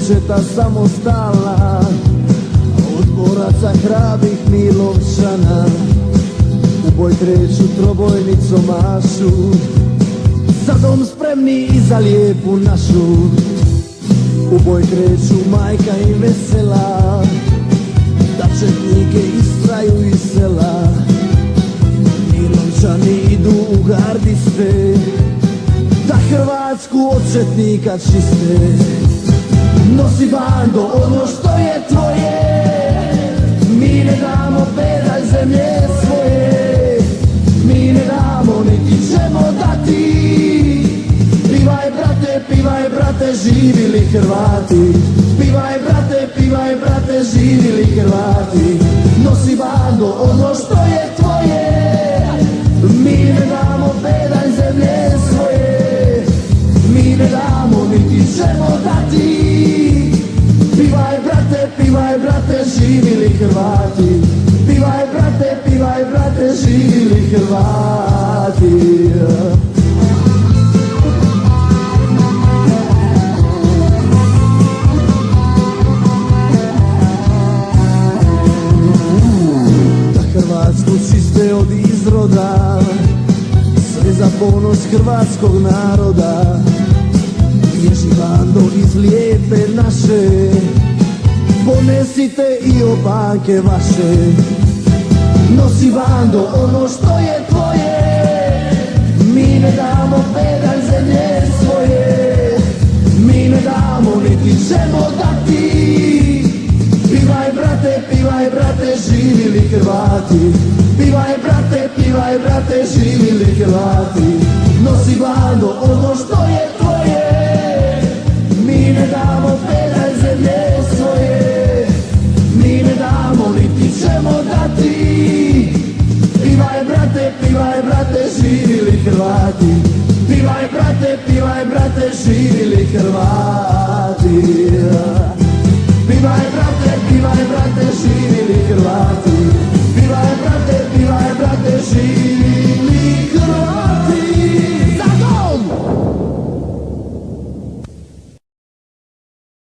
početa samostalna, od boraca hrabrih Milovčana. U boj kreću trobojnicom mašu, za dom spremni i za lijepu našu. U boj kreću majka i vesela, da četnike istraju iz sela. Milovčani idu u gardiste, da Hrvatsku od četnika čiste. Nosi bando ono što je tvoje, mi ne damo pedalj zemlje svoje, mi ne damo niti ćemo dati. Pivaj brate, živili Hrvati, pivaj brate, živili Hrvati. Nosi bando ono što je tvoje, mi ne damo pedalj zemlje svoje, mi ne damo niti ćemo dati. Pivaj brate, živili Hrvati, pivaj brate, živili Hrvati. Hrvatsku čiste od izroda, sve za ponos hrvatskog naroda. Bježi bando iz lijepe naše, ponesite i opanke vaše. Nosi bando ono što je tvoje, mi ne damo pedalj zemlje svoje, mi ne damo niti ćemo dati. Pivaj brate, živili Hrvati, pivaj brate, živili Hrvati. Nosi bando ono što je tvoje, mi ne damo pedalj zemlje svoje, mi ne damo niti ćemo dati. Pivaj brate, živili Hrvati, pivaj brate, živili Hrvati.